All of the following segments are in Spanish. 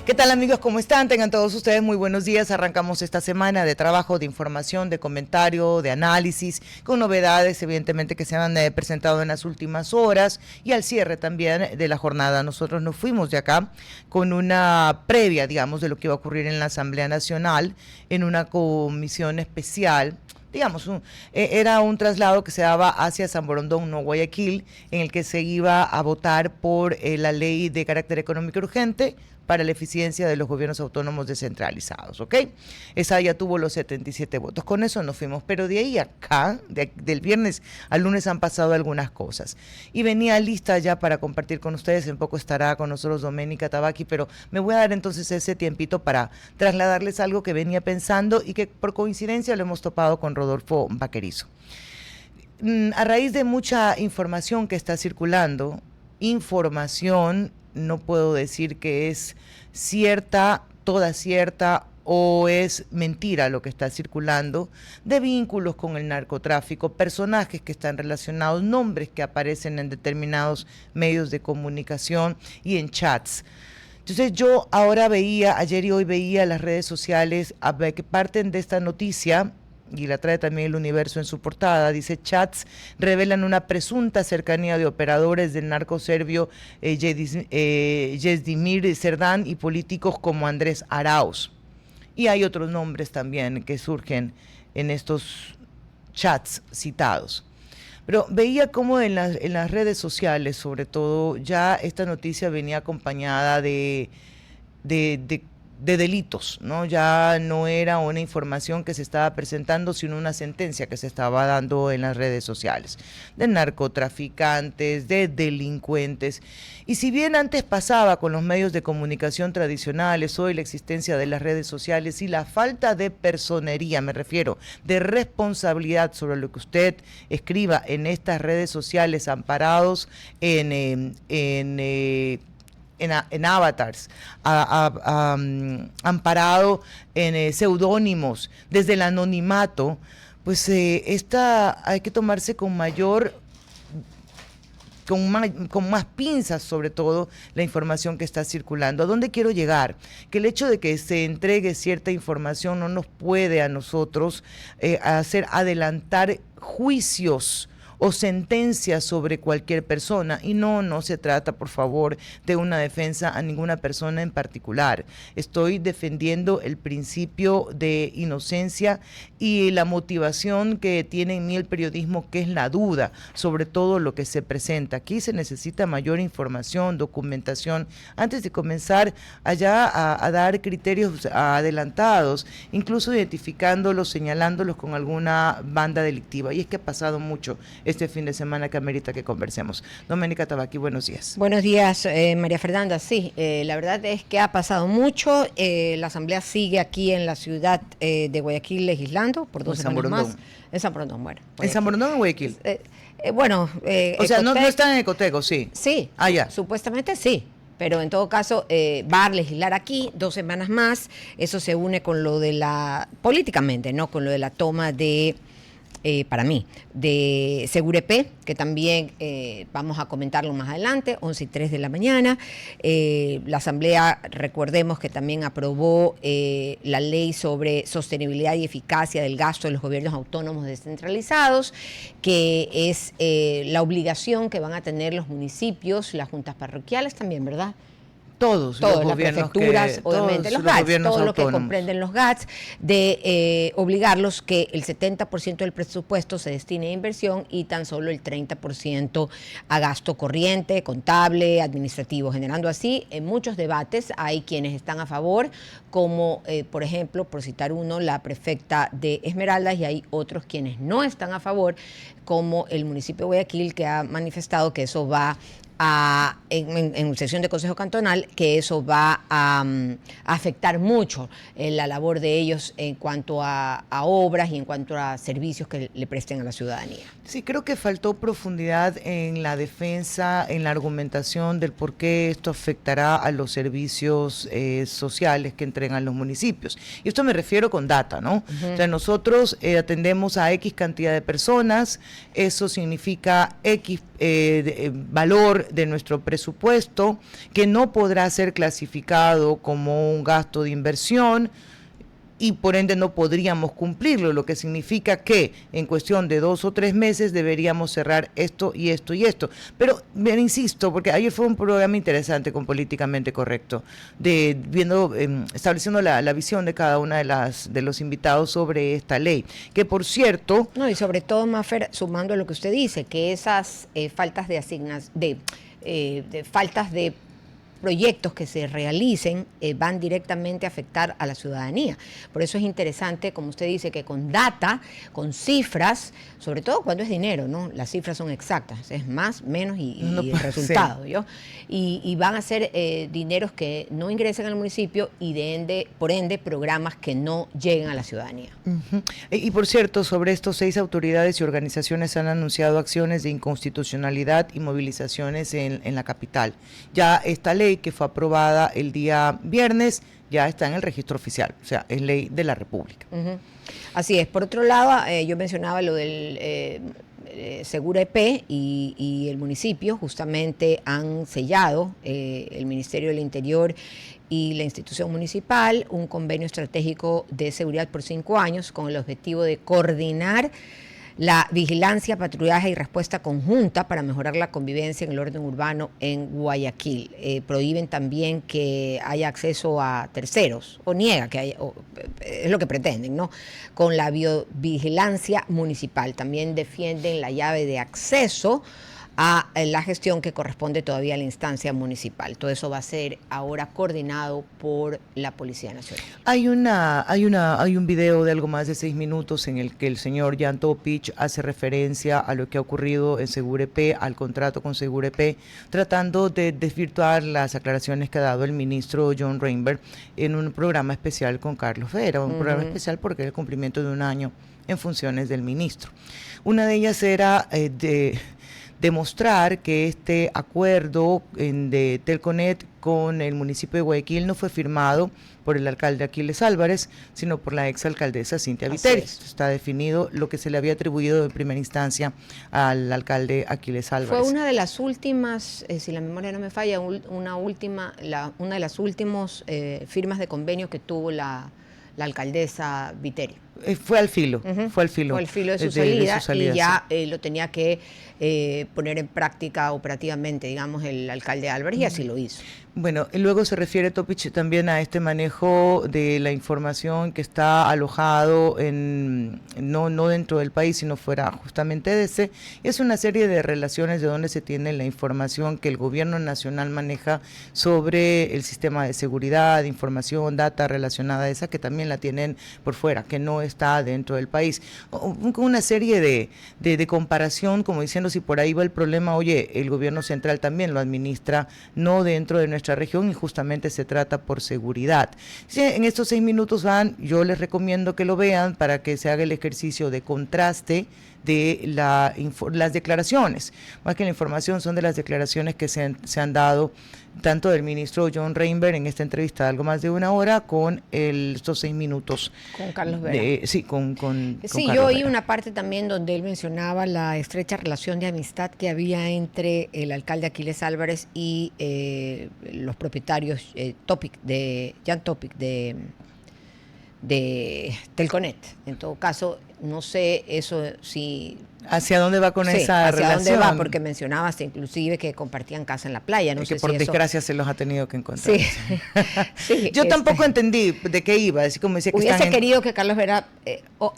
¿Qué tal, amigos? ¿Cómo están? Tengan todos ustedes muy buenos días. Arrancamos esta semana de trabajo, de información, de comentario, de análisis, con novedades evidentemente que se han presentado en las últimas horas y al cierre también de la jornada. Nosotros nos fuimos de acá con una previa, digamos, de lo que iba a ocurrir en la Asamblea Nacional, en una comisión especial. Digamos, era un traslado que se daba hacia San Borondón, no Guayaquil, en el que se iba a votar por la ley de carácter económico urgente para la eficiencia de los gobiernos autónomos descentralizados, ¿ok? Esa ya tuvo los 77 votos, con eso nos fuimos, pero de ahí acá, del viernes al lunes han pasado algunas cosas, y venía lista ya para compartir con ustedes, en poco estará con nosotros Doménica Tabaqui, pero me voy a dar entonces ese tiempito para trasladarles algo que venía pensando y que por coincidencia lo hemos topado con Rodolfo Vaquerizo. A raíz de mucha información que está circulando, no puedo decir que es cierta, toda cierta o es mentira lo que está circulando, de vínculos con el narcotráfico, personajes que están relacionados, nombres que aparecen en determinados medios de comunicación y en chats. Entonces yo ahora veía, ayer y hoy veía las redes sociales que parten de esta noticia, y la trae también El Universo en su portada, dice: chats revelan una presunta cercanía de operadores del narco serbio Yezdimir Serdán y políticos como Andrés Arauz. Y hay otros nombres también que surgen en estos chats citados. Pero veía cómo en las redes sociales, sobre todo, ya esta noticia venía acompañada de delitos, ¿no? Ya no era una información que se estaba presentando, sino una sentencia que se estaba dando en las redes sociales, de narcotraficantes, de delincuentes. Y si bien antes pasaba con los medios de comunicación tradicionales, hoy la existencia de las redes sociales y la falta de personería, me refiero, de responsabilidad sobre lo que usted escriba en estas redes sociales, amparados en avatars, amparado en seudónimos, desde el anonimato, pues hay que tomarse con más pinzas, sobre todo, la información que está circulando. ¿A dónde quiero llegar? Que el hecho de que se entregue cierta información no nos puede a nosotros hacer adelantar juicios o sentencias sobre cualquier persona, y no se trata, por favor, de una defensa a ninguna persona en particular. Estoy defendiendo el principio de inocencia y la motivación que tiene en mí el periodismo, que es la duda sobre todo lo que se presenta. Aquí se necesita mayor información, documentación, antes de comenzar allá a dar criterios adelantados, incluso identificándolos, señalándolos con alguna banda delictiva. Y es que ha pasado mucho este fin de semana que amerita que conversemos. Doménica Tabaqui, buenos días. Buenos días, María Fernanda. Sí, la verdad es que ha pasado mucho. La Asamblea sigue aquí en la ciudad de Guayaquil legislando por 2 semanas más. En San Borondón, bueno. ¿En San Borondón o Guayaquil? O sea, no están en Ecoteco, sí. Sí, ya. Supuestamente sí. Pero en todo caso va a legislar aquí 2 semanas más. Eso se une con lo de políticamente, ¿no? Con lo de la toma de, para mí, de Segurepé, que también vamos a comentarlo más adelante, 11:03 de la mañana. La Asamblea, recordemos que también aprobó la ley sobre sostenibilidad y eficacia del gasto de los gobiernos autónomos descentralizados, que es la obligación que van a tener los municipios, las juntas parroquiales también, ¿verdad? Todos los gobiernos, las prefecturas, obviamente, los GATS, todo lo que comprenden los GATS, de obligarlos que el 70% del presupuesto se destine a inversión y tan solo el 30% a gasto corriente, contable, administrativo, generando así muchos debates. Hay quienes están a favor, como por ejemplo, por citar uno, la prefecta de Esmeraldas, y hay otros quienes no están a favor, como el municipio de Guayaquil, que ha manifestado que eso va en sesión de Consejo Cantonal, que eso va a afectar mucho la labor de ellos en cuanto a obras y en cuanto a servicios que le presten a la ciudadanía. Sí, creo que faltó profundidad en la defensa, en la argumentación del por qué esto afectará a los servicios sociales que entregan los municipios. Y esto me refiero con data, ¿no? O sea, nosotros atendemos a X cantidad de personas, eso significa X valor menor de nuestro presupuesto, que no podrá ser clasificado como un gasto de inversión, y por ende no podríamos cumplirlo, lo que significa que en cuestión de 2 o 3 meses deberíamos cerrar esto y esto y esto. Pero bien, insisto, porque ayer fue un programa interesante con Políticamente Correcto, estableciendo la visión de cada una de los invitados sobre esta ley, que por cierto... No, y sobre todo, Mafer, sumando a lo que usted dice, que esas faltas de faltas de proyectos que se realicen van directamente a afectar a la ciudadanía. Por eso es interesante, como usted dice, que con data, con cifras, sobre todo cuando es dinero, ¿no? Las cifras son exactas, es más, menos y el resultado, sí. Y van a ser dineros que no ingresen al municipio y por ende programas que no lleguen a la ciudadanía. Y por cierto, sobre estos 6 autoridades y organizaciones han anunciado acciones de inconstitucionalidad y movilizaciones en la capital. Ya esta ley que fue aprobada el día viernes ya está en el registro oficial, o sea, es ley de la República. Así es. Por otro lado, yo mencionaba lo del Seguro EP y el municipio justamente han sellado, el Ministerio del Interior y la institución municipal, un convenio estratégico de seguridad por 5 años con el objetivo de coordinar la vigilancia, patrullaje y respuesta conjunta para mejorar la convivencia en el orden urbano en Guayaquil. Prohíben también que haya acceso a terceros, o niega que haya, es lo que pretenden, ¿no? Con la biovigilancia municipal. También defienden la llave de acceso a la gestión que corresponde todavía a la instancia municipal. Todo eso va a ser ahora coordinado por la Policía Nacional. Hay un video de algo más de 6 minutos en el que el señor Jan Topic hace referencia a lo que ha ocurrido en Segurep, al contrato con Segurep, tratando de desvirtuar las aclaraciones que ha dado el ministro John Reinberg en un programa especial con Carlos Vera, un programa especial porque era el cumplimiento de 1 año en funciones del ministro. Una de ellas era demostrar que este acuerdo de Telconet con el municipio de Guayaquil no fue firmado por el alcalde Aquiles Álvarez, sino por la exalcaldesa Cintia Viteri. Está definido lo que se le había atribuido en primera instancia al alcalde Aquiles Álvarez. Fue una de las últimas, si la memoria no me falla, una de las últimas firmas de convenio que tuvo la alcaldesa Viteri. Fue al filo, fue al filo de su salida y ya sí. Lo tenía que poner en práctica operativamente, digamos, el alcalde Álvarez, y así lo hizo. Bueno, y luego se refiere Topic también a este manejo de la información que está alojado no dentro del país, sino fuera justamente de ese. Es una serie de relaciones de donde se tiene la información que el gobierno nacional maneja sobre el sistema de seguridad, información, data relacionada a esa, que también la tienen por fuera, que no está dentro del país. Con una serie de comparación, como diciendo, si por ahí va el problema, oye, el gobierno central también lo administra, no dentro de nuestra región, y justamente se trata por seguridad. Sí, en estos 6 minutos yo les recomiendo que lo vean para que se haga el ejercicio de contraste de las declaraciones. Más que la información, son de las declaraciones que se han dado tanto del ministro John Reinberg en esta entrevista de algo más de 1 hora con estos 6 minutos. Con Carlos Vera. Sí, con Carlos yo oí Vera. una parte también donde él mencionaba la estrecha relación de amistad que había entre el alcalde Aquiles Álvarez y los propietarios Jan Topic de Telconet. En todo caso, no sé eso si... ¿Hacia dónde va con esa relación? ¿Hacia dónde va? Porque mencionabas inclusive que compartían casa en la playa. No sé que por si desgracia se los ha tenido que encontrar. Sí. Sí, yo tampoco entendí de qué iba, así como decía que hubiese querido que Carlos Vera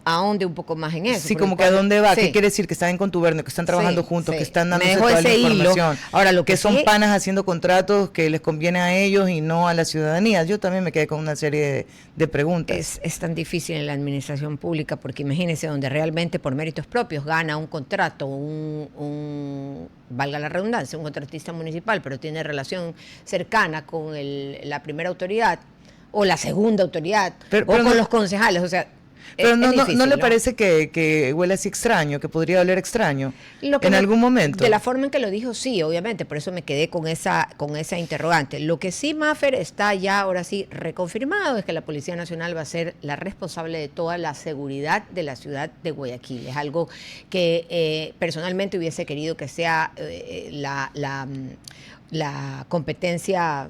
ahonde un poco más en eso. Sí, como que a dónde va, qué quiere decir, que están en contubernio, que están trabajando juntos, que están dándose toda la información. Ahora, lo que son panas haciendo contratos que les conviene a ellos y no a la ciudadanía. Yo también me quedé con una serie de preguntas. Es tan difícil en la administración pública, porque imagínense, donde realmente por méritos propios gana un contrato, valga la redundancia, un contratista municipal, pero tiene relación cercana con la primera autoridad o la segunda autoridad, con los concejales, o sea, Pero no le parece que huele así extraño, que podría oler extraño en algún momento. De la forma en que lo dijo, sí, obviamente, por eso me quedé con esa interrogante. Lo que sí, Maffer, está ya ahora sí reconfirmado es que la Policía Nacional va a ser la responsable de toda la seguridad de la ciudad de Guayaquil. Es algo que personalmente hubiese querido que sea la competencia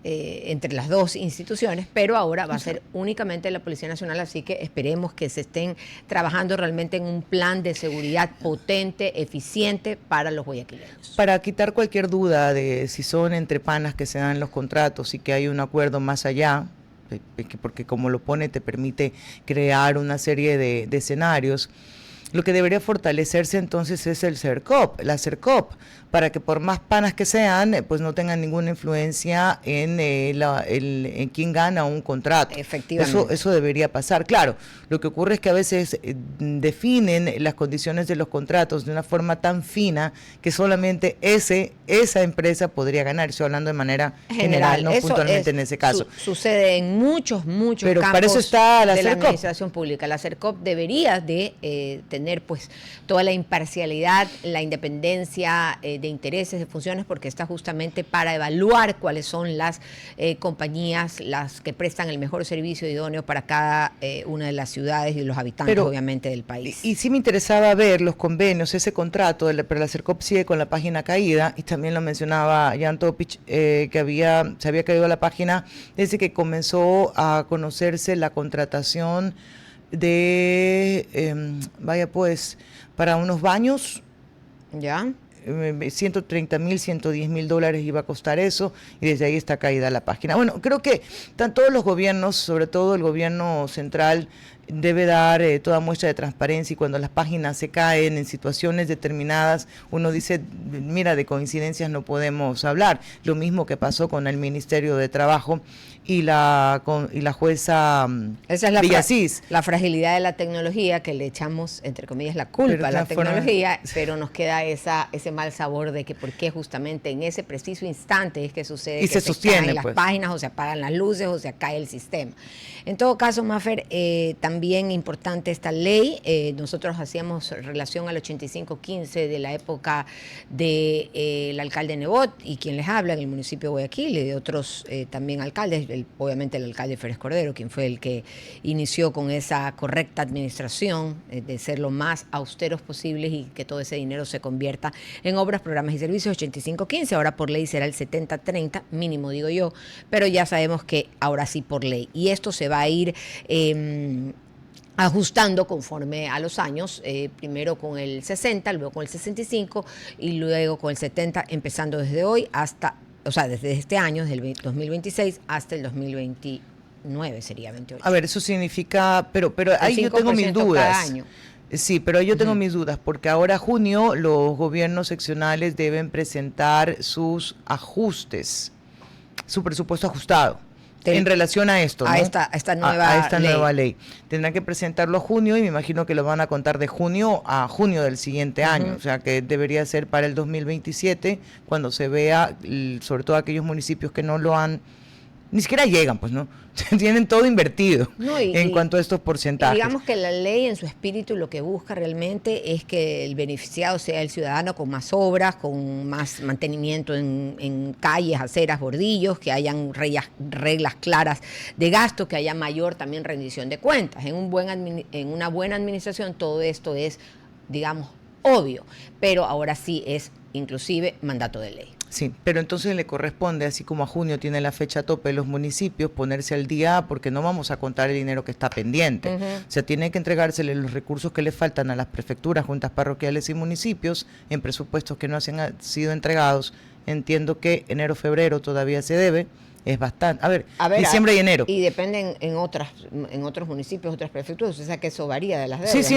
entre las dos instituciones, pero ahora va a ser únicamente la Policía Nacional, así que esperemos que se estén trabajando realmente en un plan de seguridad potente, eficiente para los guayaquileños. Para quitar cualquier duda de si son entre panas que se dan los contratos y que hay un acuerdo más allá, porque como lo pone te permite crear una serie de escenarios, lo que debería fortalecerse entonces es el CERCOP, la CERCOP, para que por más panas que sean, pues no tengan ninguna influencia en quién gana un contrato. Efectivamente. Eso debería pasar. Claro, lo que ocurre es que a veces definen las condiciones de los contratos de una forma tan fina que solamente esa empresa podría ganar. Estoy hablando de manera general, no puntualmente en ese caso. Sucede en muchos Pero campos para eso está la de la CERCOP. administración pública. La CERCOP debería de tener pues toda la imparcialidad, la independencia de intereses, de funciones, porque está justamente para evaluar cuáles son las compañías, las que prestan el mejor servicio idóneo para cada una de las ciudades y de los habitantes, obviamente, del país. Y sí me interesaba ver los convenios, ese contrato, pero la CERCOP sigue con la página caída, y también lo mencionaba Jan Topic, que se había caído la página desde que comenzó a conocerse la contratación de, para unos baños. ¿Ya? 130,000, 110,000 dólares iba a costar eso, y desde ahí está caída la página. Bueno, creo que todos los gobiernos, sobre todo el gobierno central, debe dar toda muestra de transparencia, y cuando las páginas se caen en situaciones determinadas, uno dice, mira, de coincidencias no podemos hablar. Lo mismo que pasó con el Ministerio de Trabajo y la jueza esa es Villasís. La fragilidad de la tecnología, que le echamos, entre comillas, la culpa a la tecnología, pero nos queda ese mal sabor de que por qué justamente en ese preciso instante es que sucede y que se sostiene, caen las páginas, o se apagan las luces, o se cae el sistema. En todo caso, Maffer, también importante esta ley. Nosotros hacíamos relación al 8515 de la época del alcalde Nebot y quien les habla en el municipio de Guayaquil, y de otros también alcaldes, obviamente el alcalde Férez Cordero, quien fue el que inició con esa correcta administración, de ser lo más austeros posibles y que todo ese dinero se convierta en obras, programas y servicios. 8515, ahora por ley será el 7030, mínimo digo yo, pero ya sabemos que ahora sí por ley. Y esto se va a ir ajustando conforme a los años, primero con el 60, luego con el 65 y luego con el 70, empezando desde hoy hasta, o sea, desde este año, desde el 2026 hasta el 2029, sería 28. A ver, eso significa, pero ahí yo tengo mis dudas. Cada año. Sí, pero yo tengo mis dudas, porque ahora junio los gobiernos seccionales deben presentar sus ajustes, su presupuesto ajustado. En relación a esto, ¿no? A esta nueva ley. Tendrán que presentarlo a junio, y me imagino que lo van a contar de junio a junio del siguiente año. O sea, que debería ser para el 2027, cuando se vea, sobre todo aquellos municipios que no lo han, ni siquiera llegan, pues, ¿no? Tienen todo invertido en cuanto a estos porcentajes. Digamos que la ley en su espíritu lo que busca realmente es que el beneficiado sea el ciudadano, con más obras, con más mantenimiento en calles, aceras, bordillos, que hayan reglas claras de gasto, que haya mayor también rendición de cuentas. En una buena administración todo esto es, digamos, obvio, pero ahora sí es inclusive mandato de ley. Sí, pero entonces le corresponde, así como a junio tiene la fecha tope de los municipios, ponerse al día, porque no vamos a contar el dinero que está pendiente. O sea, tiene que entregársele los recursos que le faltan a las prefecturas, juntas parroquiales y municipios en presupuestos que no han sido entregados. Entiendo que enero, febrero todavía se debe. Es bastante. A ver, diciembre y enero. Y dependen en otros municipios, otras prefecturas, o sea que eso varía de las deudas.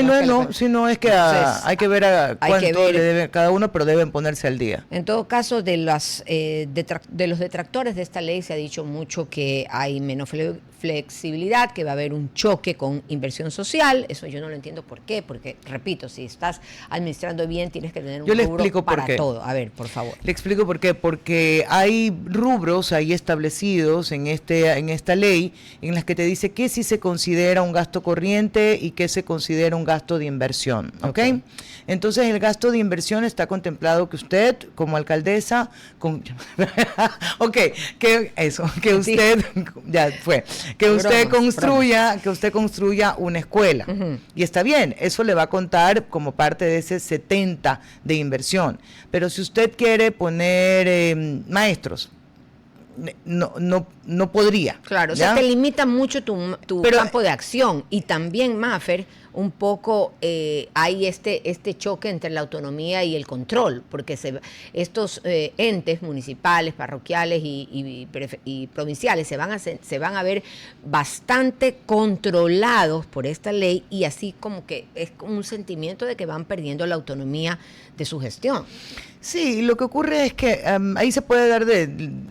Sí, no es que hay que ver a cuánto le debe cada uno, pero deben ponerse al día. En todo caso, de los detractores de esta ley se ha dicho mucho que hay menos flexibilidad, que va a haber un choque con inversión social. Eso yo no lo entiendo por qué, porque, repito, si estás administrando bien, tienes que tener un rubro para todo. A ver, por favor. Le explico por qué. Porque hay rubros ahí establecidos establecidos en esta ley, en las que te dice qué sí se considera un gasto corriente y qué se considera un gasto de inversión, ¿ok? Entonces el gasto de inversión está contemplado que usted, como alcaldesa, que usted construya una escuela. Y está bien, eso le va a contar como parte de ese 70 de inversión. Pero si usted quiere poner maestros, no podría. Claro, o sea, te limita mucho tu campo de acción. Y también, Mafer, un poco hay este choque entre la autonomía y el control, porque estos entes municipales, parroquiales y provinciales se van a ver bastante controlados por esta ley, y así como que es un sentimiento de que van perdiendo la autonomía de su gestión. Sí, lo que ocurre es que ahí se puede dar de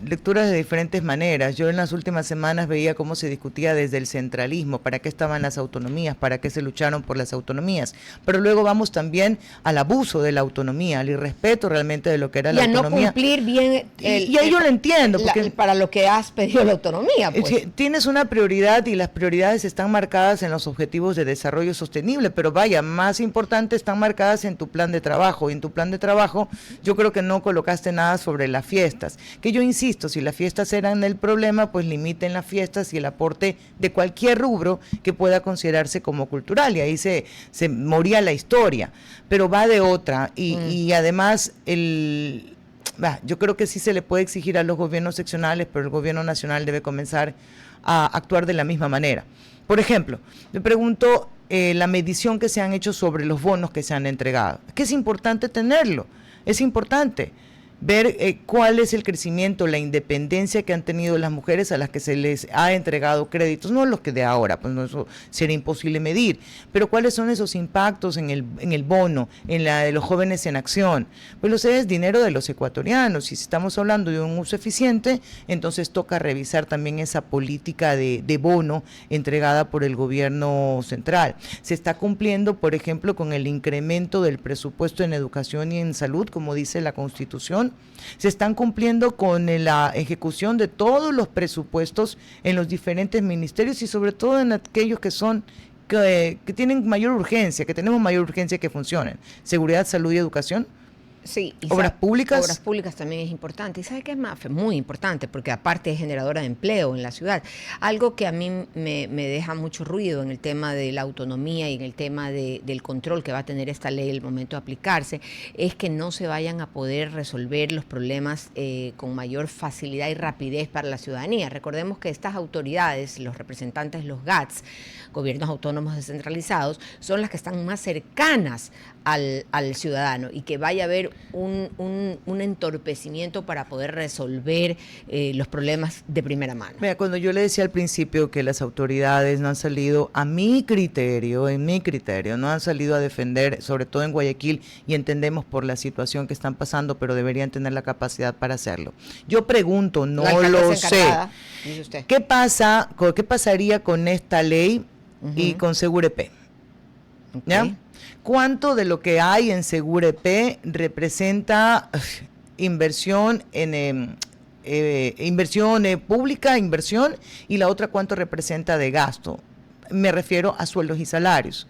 lecturas de diferentes maneras. Yo en las últimas semanas veía cómo se discutía desde el centralismo, para qué estaban las autonomías, para qué se lucharon por las autonomías. Pero luego vamos también al abuso de la autonomía, al irrespeto realmente de lo que era la autonomía. Y a no cumplir bien y ahí yo lo entiendo. Porque para lo que has pedido la autonomía. Pues. Tienes una prioridad y las prioridades están marcadas en los objetivos de desarrollo sostenible, pero vaya, más importante, están marcadas en tu plan de trabajo. Y en tu plan de trabajo yo creo que no colocaste nada sobre las fiestas, que yo insisto, si las fiestas eran el problema, pues limiten las fiestas y el aporte de cualquier rubro que pueda considerarse como cultural, y ahí se moría la historia, pero va de otra, y además yo creo que sí se le puede exigir a los gobiernos seccionales, pero el gobierno nacional debe comenzar a actuar de la misma manera. Por ejemplo, me pregunto la medición que se han hecho sobre los bonos que se han entregado, que es importante tenerlo. Es importante ver cuál es el crecimiento, la independencia que han tenido las mujeres a las que se les ha entregado créditos, no los que de ahora, pues no, eso sería imposible medir, pero cuáles son esos impactos en el bono, en la de los jóvenes en acción. Pues lo sé, es dinero de los ecuatorianos, y si estamos hablando de un uso eficiente, entonces toca revisar también esa política de bono entregada por el gobierno central. Se está cumpliendo, por ejemplo, con el incremento del presupuesto en educación y en salud, como dice la Constitución. Se están cumpliendo con la ejecución de todos los presupuestos en los diferentes ministerios, y sobre todo en aquellos que tienen mayor urgencia, que tenemos mayor urgencia que funcionen. Seguridad, salud y educación. Sí, y obras públicas. Obras públicas también es importante. ¿Y sabe qué es más? Muy importante, porque aparte es generadora de empleo en la ciudad. Algo que a mí me deja mucho ruido en el tema de la autonomía y en el tema del control que va a tener esta ley el momento de aplicarse, es que no se vayan a poder resolver los problemas con mayor facilidad y rapidez para la ciudadanía. Recordemos que estas autoridades, los representantes, los GATS, gobiernos autónomos descentralizados, son las que están más cercanas al ciudadano, y que vaya a haber un entorpecimiento para poder resolver los problemas de primera mano. Mira, cuando yo le decía al principio que las autoridades no han salido, en mi criterio, no han salido a defender, sobre todo en Guayaquil, y entendemos por la situación que están pasando, pero deberían tener la capacidad para hacerlo. Yo pregunto, no lo sé. Dice usted. ¿Qué pasaría con esta ley y con Segurep? ¿Ya? Okay. ¿Cuánto de lo que hay en Segurep representa inversión pública, y la otra cuánto representa de gasto? Me refiero a sueldos y salarios.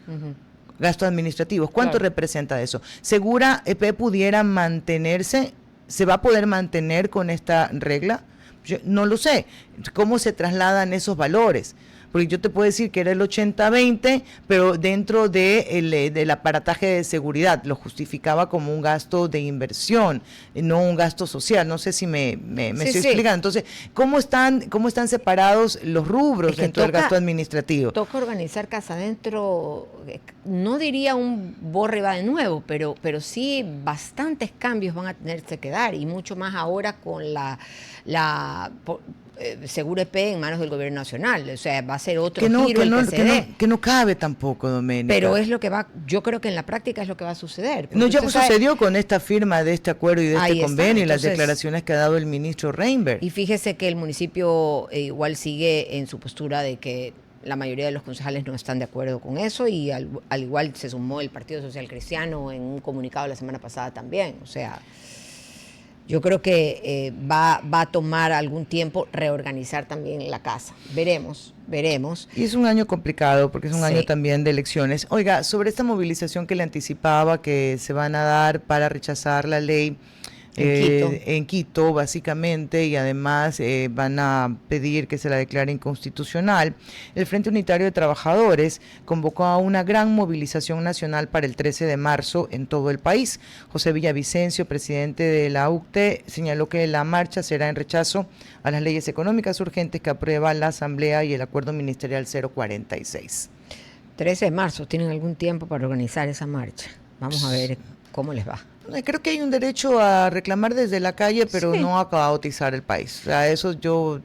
Gastos administrativos. ¿Cuánto representa eso? ¿Segurep pudiera mantenerse? ¿Se va a poder mantener con esta regla? Yo no lo sé. ¿Cómo se trasladan esos valores? Porque yo te puedo decir que era el 80-20, pero dentro del aparataje de seguridad lo justificaba como un gasto de inversión, no un gasto social. No sé si me estoy explicando. Entonces, ¿cómo están separados los rubros dentro del gasto administrativo? Toca organizar casa adentro, no diría un borre va de nuevo, pero sí bastantes cambios van a tenerse que dar, y mucho más ahora con Segurep en manos del gobierno nacional. O sea, va a ser otro giro que no cabe tampoco, Doménica. Pero es lo que yo creo que en la práctica es lo que va a suceder. No, ya sucedió con esta firma de este acuerdo y de este convenio, y las declaraciones que ha dado el ministro Reinberg. Y fíjese que el municipio igual sigue en su postura de que la mayoría de los concejales no están de acuerdo con eso, y al igual se sumó el Partido Social Cristiano en un comunicado la semana pasada también. O sea, Yo creo que va a tomar algún tiempo reorganizar también la casa. Veremos. Y es un año complicado porque es un año también de elecciones. Oiga, sobre esta movilización que le anticipaba que se van a dar para rechazar la ley en Quito, básicamente, y además van a pedir que se la declare inconstitucional. El Frente Unitario de Trabajadores convocó a una gran movilización nacional para el 13 de marzo en todo el país. José Villavicencio, presidente de la UCTE, señaló que la marcha será en rechazo a las leyes económicas urgentes que aprueba la Asamblea y el Acuerdo Ministerial 046. 13 de marzo, ¿tienen algún tiempo para organizar esa marcha? Vamos a ver cómo les va. Creo que hay un derecho a reclamar desde la calle, pero no a caotizar el país. O sea, eso yo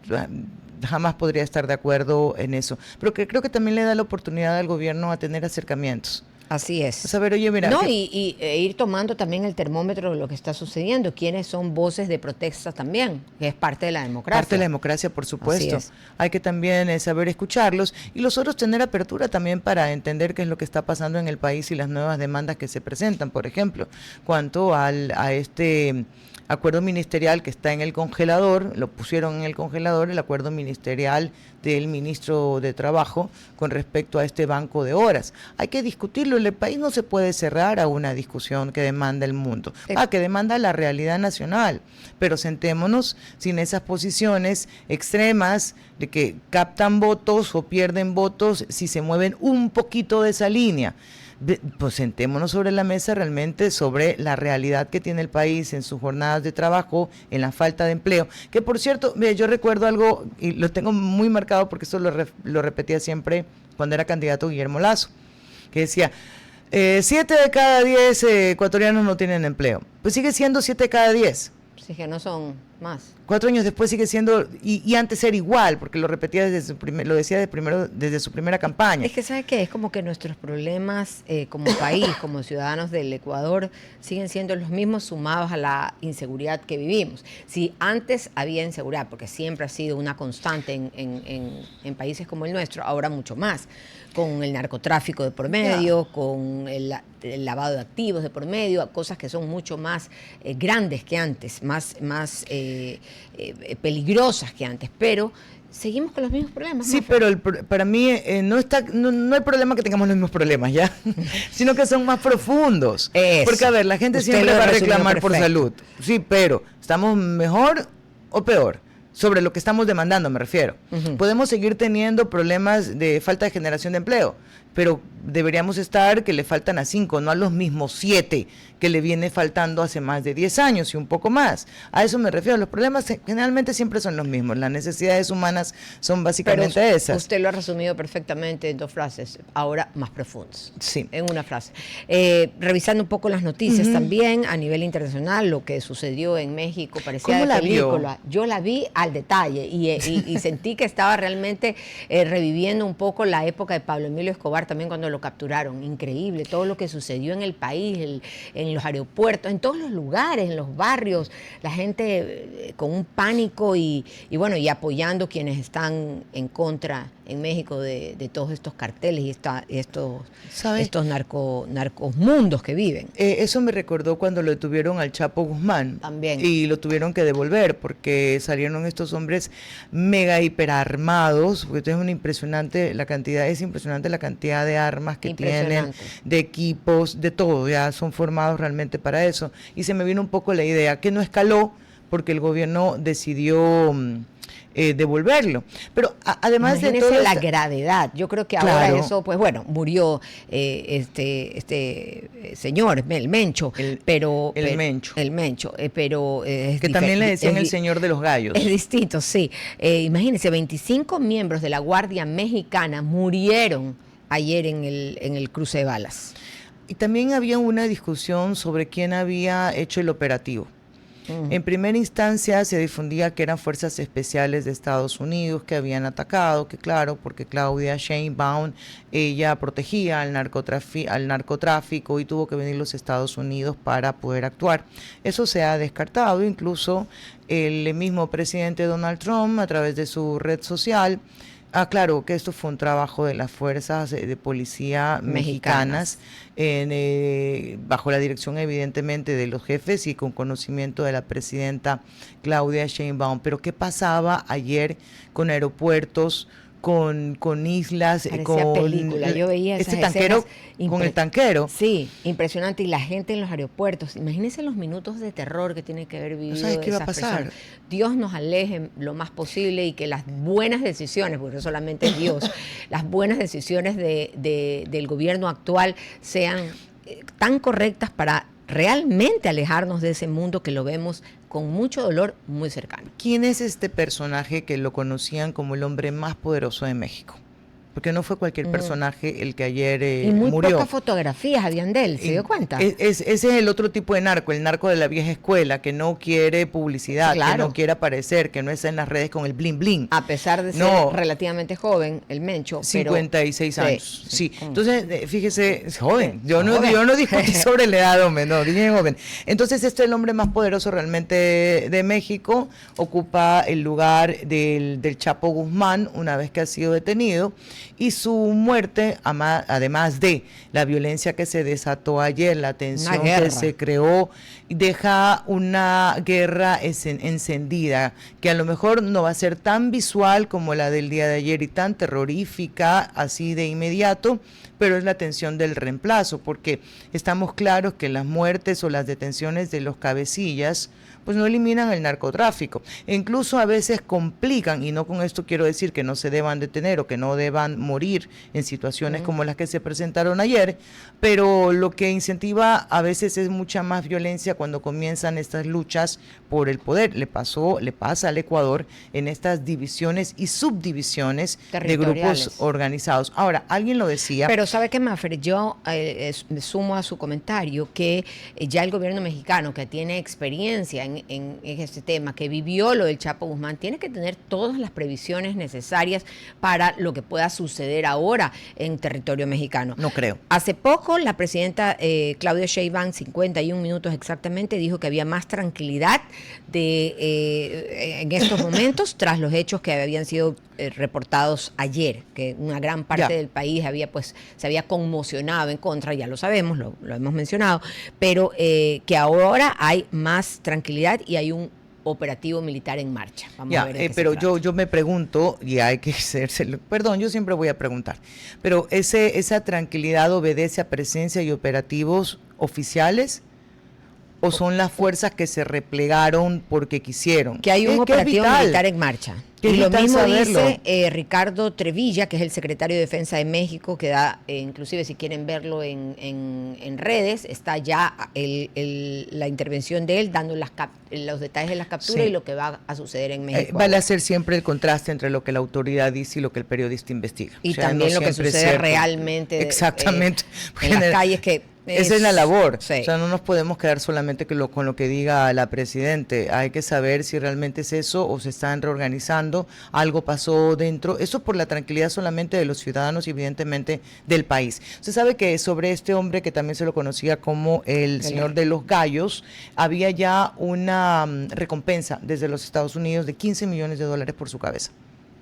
jamás podría estar de acuerdo en eso. Pero que creo que también le da la oportunidad al gobierno a tener acercamientos. Así es. O sea, oye, mira, no, y ir tomando también el termómetro de lo que está sucediendo. ¿Quiénes son voces de protesta también? Que es parte de la democracia. Parte de la democracia, por supuesto. Hay que también saber escucharlos y los otros tener apertura también para entender qué es lo que está pasando en el país y las nuevas demandas que se presentan. Por ejemplo, cuanto a este acuerdo ministerial que está en el congelador, lo pusieron en el congelador, el acuerdo ministerial del ministro de Trabajo con respecto a este banco de horas. Hay que discutirlo, el país no se puede cerrar a una discusión que demanda el mundo, que demanda la realidad nacional, pero sentémonos sin esas posiciones extremas de que captan votos o pierden votos si se mueven un poquito de esa línea. Pues sentémonos sobre la mesa realmente sobre la realidad que tiene el país en sus jornadas de trabajo, en la falta de empleo, que por cierto, mire, yo recuerdo algo y lo tengo muy marcado porque esto lo repetía siempre cuando era candidato Guillermo Lasso, que decía, 7 de cada 10 ecuatorianos no tienen empleo, pues sigue siendo 7 de cada 10. Sí, que no son más. 4 años después sigue siendo, y antes era igual, porque lo repetía lo decía desde su primera campaña. Es que, ¿sabe qué? Es como que nuestros problemas como país, como ciudadanos del Ecuador, siguen siendo los mismos sumados a la inseguridad que vivimos. Si antes había inseguridad, porque siempre ha sido una constante en países como el nuestro, ahora mucho más, con el narcotráfico de por medio, con el lavado de activos de por medio, cosas que son mucho más grandes que antes, más peligrosas que antes, pero seguimos con los mismos problemas. Sí, pero para mí no hay problema que tengamos los mismos problemas, ¿ya? Sino que son más profundos. Eso. Porque, a ver, la gente siempre va a reclamar por salud. Sí, pero ¿estamos mejor o peor? Sobre lo que estamos demandando, me refiero. Podemos seguir teniendo problemas de falta de generación de empleo, pero deberíamos estar que le faltan a 5, no a los mismos 7 que le viene faltando hace más de 10 años y un poco más. A eso me refiero. Los problemas generalmente siempre son los mismos. Las necesidades humanas son básicamente esas. Usted lo ha resumido perfectamente en 2 frases, ahora más profundos. Sí. En una frase. Revisando un poco las noticias también a nivel internacional, lo que sucedió en México parecía de película. Yo la vi al detalle y sentí que estaba realmente reviviendo un poco la época de Pablo Emilio Escobar, también cuando lo capturaron. Increíble todo lo que sucedió en el país, en los aeropuertos, en todos los lugares, en los barrios, la gente con un pánico y bueno, y apoyando quienes están en contra en México de todos estos carteles y estos narcomundos que viven. Eso me recordó cuando lo detuvieron al Chapo Guzmán. También. Y lo tuvieron que devolver porque salieron estos hombres mega hiperarmados, porque es impresionante la cantidad de armas que tienen, de equipos, de todo, ya son formados realmente para eso. Y se me vino un poco la idea que no escaló porque el gobierno decidió devolverlo. Pero además de todo la gravedad, yo creo que ahora eso, pues bueno, murió este señor, el Mencho, el Mencho, pero que también le decían el señor de los gallos. Es distinto, sí. Imagínense, 25 miembros de la Guardia Mexicana murieron ayer en el cruce de balas. Y también había una discusión sobre quién había hecho el operativo. En primera instancia se difundía que eran fuerzas especiales de Estados Unidos que habían atacado, que claro, porque Claudia Sheinbaum, ella protegía al narcotráfico y tuvo que venir los Estados Unidos para poder actuar. Eso se ha descartado, incluso el mismo presidente Donald Trump, a través de su red social, Claro, que esto fue un trabajo de las fuerzas de policía mexicanas bajo la dirección evidentemente de los jefes y con conocimiento de la presidenta Claudia Sheinbaum. Pero ¿qué pasaba ayer con aeropuertos, con islas, con película? Yo veía este tanquero con el tanquero? Sí, impresionante. Y la gente en los aeropuertos, imagínense los minutos de terror que tiene que haber vivido. ¿No sabes qué va a pasar? Personas. Dios nos aleje lo más posible y que las buenas decisiones, porque no solamente es Dios, las buenas decisiones del gobierno actual sean tan correctas para realmente alejarnos de ese mundo que lo vemos con mucho dolor muy cercano. ¿Quién es este personaje que lo conocían como el hombre más poderoso de México? Porque no fue cualquier personaje el que ayer y muy murió. Pocas fotografías habían de él, ¿se dio cuenta? Ese es el otro tipo de narco, el narco de la vieja escuela, que no quiere publicidad, claro, que no quiere aparecer, que no está en las redes con el bling bling. A pesar de ser relativamente joven, el Mencho. 56 años, sí. Entonces, fíjese, es joven. Yo no discutí sobre la edad, hombre, no, dije joven. Entonces, este es el hombre más poderoso realmente de México, ocupa el lugar del Chapo Guzmán una vez que ha sido detenido. Y su muerte, además de la violencia que se desató ayer, la tensión que se creó, deja una guerra encendida, que a lo mejor no va a ser tan visual como la del día de ayer y tan terrorífica así de inmediato, pero es la tensión del reemplazo, porque estamos claros que las muertes o las detenciones de los cabecillas pues no eliminan el narcotráfico, e incluso a veces complican, y no con esto quiero decir que no se deban detener o que no deban morir en situaciones como las que se presentaron ayer, pero lo que incentiva a veces es mucha más violencia cuando comienzan estas luchas por el poder. Le pasa al Ecuador en estas divisiones y subdivisiones de grupos organizados. Ahora, alguien lo decía. Pero ¿sabe qué, Mafer? Yo me sumo a su comentario que ya el gobierno mexicano, que tiene experiencia en este tema, que vivió lo del Chapo Guzmán, tiene que tener todas las previsiones necesarias para lo que pueda suceder ahora en territorio mexicano. No creo. Hace poco la presidenta Claudia Sheinbaum, 51 minutos exactamente, dijo que había más tranquilidad en estos momentos tras los hechos que habían sido reportados ayer, que una gran parte del país se había conmocionado en contra, ya lo sabemos, lo hemos mencionado, pero que ahora hay más tranquilidad y hay un operativo militar en marcha. Vamos a ver pero yo me pregunto, y hay que hacerse, perdón, yo siempre voy a preguntar, pero esa tranquilidad obedece a presencia y operativos oficiales, ¿o son las fuerzas que se replegaron porque quisieron? Que hay un operativo militar en marcha. Y lo mismo dice Ricardo Trevilla, que es el secretario de Defensa de México, que da, inclusive si quieren verlo en redes, está ya la intervención de él dando los detalles de las capturas y lo que va a suceder en México. Vale hacer siempre el contraste entre lo que la autoridad dice y lo que el periodista investiga. Y también lo que sucede realmente exactamente en las calles que... Esa es la labor, o sea, no nos podemos quedar solamente con lo que diga la presidente, hay que saber si realmente es eso o se están reorganizando, algo pasó dentro, eso por la tranquilidad solamente de los ciudadanos y evidentemente del país. Usted sabe que sobre este hombre que también se lo conocía como el señor de los gallos, había ya una recompensa desde los Estados Unidos de $15 millones por su cabeza.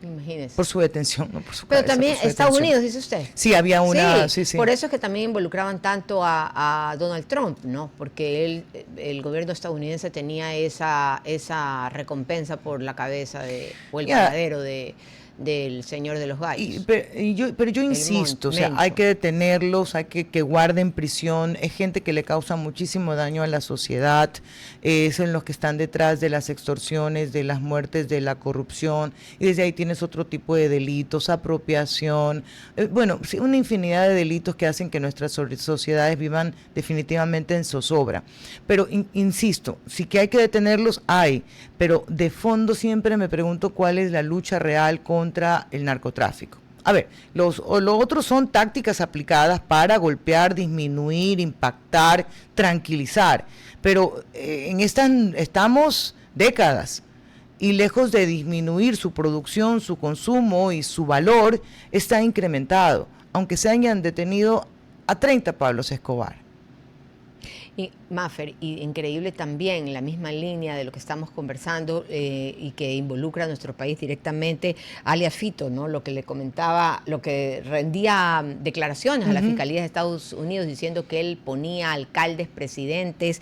Imagínese. Por su detención, no por su Pero cabeza, también Estados Unidos, dice usted. Sí, había una... Sí. Por eso es que también involucraban tanto a Donald Trump, ¿no? Porque el gobierno estadounidense tenía esa recompensa por la cabeza o el paradero del señor de los gallos. Pero yo insisto, o sea, hay que detenerlos, hay que guarden prisión, es gente que le causa muchísimo daño a la sociedad, son los que están detrás de las extorsiones, de las muertes, de la corrupción, y desde ahí tienes otro tipo de delitos, apropiación, una infinidad de delitos que hacen que nuestras sociedades vivan definitivamente en zozobra. Pero insisto, sí que hay que detenerlos, pero de fondo siempre me pregunto cuál es la lucha real contra el narcotráfico. A ver, los otros son tácticas aplicadas para golpear, disminuir, impactar, tranquilizar, pero en estas estamos décadas y lejos de disminuir su producción, su consumo y su valor, está incrementado, aunque se hayan detenido a 30 Pablos Escobar. Y Mafer, y increíble también, la misma línea de lo que estamos conversando y que involucra a nuestro país directamente, alias Fito, ¿no? Lo que le comentaba, lo que rendía declaraciones a la Fiscalía de Estados Unidos diciendo que él ponía alcaldes, presidentes,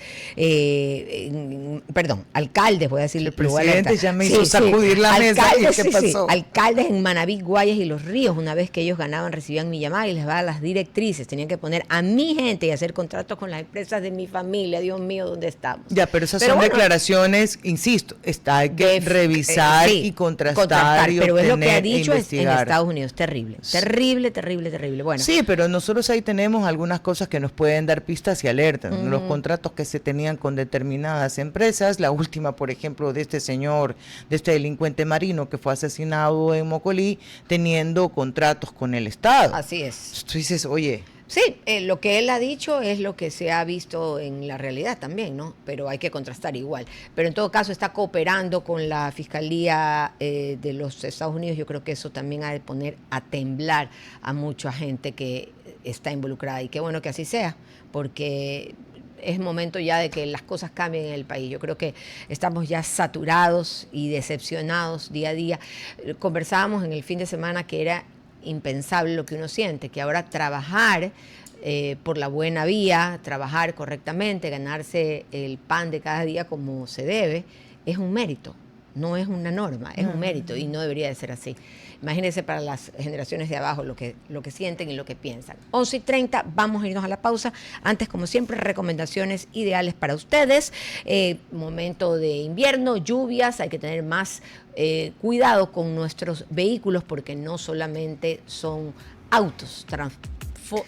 alcaldes, voy a decir. El presidente ya me hizo sacudir la mesa. ¿Y qué pasó? Alcaldes en Manabí, Guayas y Los Ríos, una vez que ellos ganaban, recibían mi llamada y les daban las directrices, tenían que poner a mi gente y hacer contratos con las empresas de mi familia. Dios mío, ¿dónde estamos? Ya, pero esas son declaraciones, insisto, hay que revisar y contrastar y pero es lo que ha e dicho en Estados Unidos, terrible. Bueno. Sí, pero nosotros ahí tenemos algunas cosas que nos pueden dar pistas y alertas. Los contratos que se tenían con determinadas empresas, la última, por ejemplo, de este señor, de este delincuente marino que fue asesinado en Mocolí, teniendo contratos con el Estado. Así es. Tú dices, oye... Sí, lo que él ha dicho es lo que se ha visto en la realidad también, ¿no? Pero hay que contrastar igual. Pero en todo caso está cooperando con la Fiscalía de los Estados Unidos. Yo creo que eso también ha de poner a temblar a mucha gente que está involucrada. Y qué bueno que así sea, porque es momento ya de que las cosas cambien en el país. Yo creo que estamos ya saturados y decepcionados día a día. Conversábamos en el fin de semana que era impensable lo que uno siente, que ahora trabajar por la buena vía, trabajar correctamente, ganarse el pan de cada día como se debe, es un mérito, no es una norma, es un mérito y no debería de ser así. Imagínense para las generaciones de abajo lo que sienten y lo que piensan. 11:30, vamos a irnos a la pausa. Antes, como siempre, recomendaciones ideales para ustedes. Momento de invierno, lluvias, hay que tener más cuidado con nuestros vehículos porque no solamente son autos,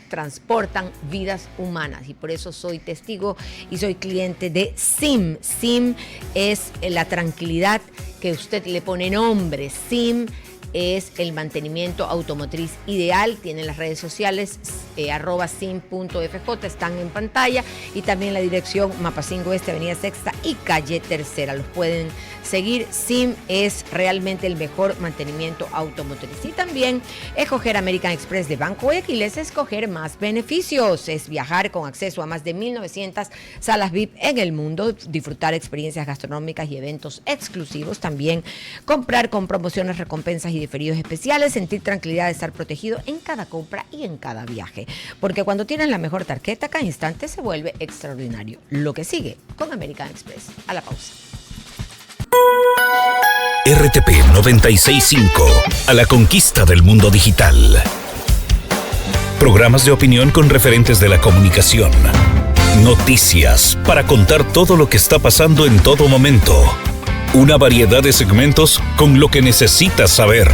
transportan vidas humanas y por eso soy testigo y soy cliente de SIM. SIM es la tranquilidad que usted le pone nombre. SIM es el mantenimiento automotriz ideal. Tienen las redes sociales @sim.fj, están en pantalla, y también la dirección Mapingo Este, Avenida Sexta y Calle Tercera. Los pueden seguir. SIM es realmente el mejor mantenimiento automotriz. Y también escoger American Express de Banco Guayaquil es escoger más beneficios, es viajar con acceso a más de 1,900 salas VIP en el mundo, disfrutar experiencias gastronómicas y eventos exclusivos, también comprar con promociones, recompensas y diferidos especiales, sentir tranquilidad de estar protegido en cada compra y en cada viaje, porque cuando tienes la mejor tarjeta, cada instante se vuelve extraordinario. Lo que sigue con American Express. A la pausa. RTP 96.5, a la conquista del mundo digital. Programas de opinión con referentes de la comunicación. Noticias para contar todo lo que está pasando en todo momento. Una variedad de segmentos con lo que necesitas saber.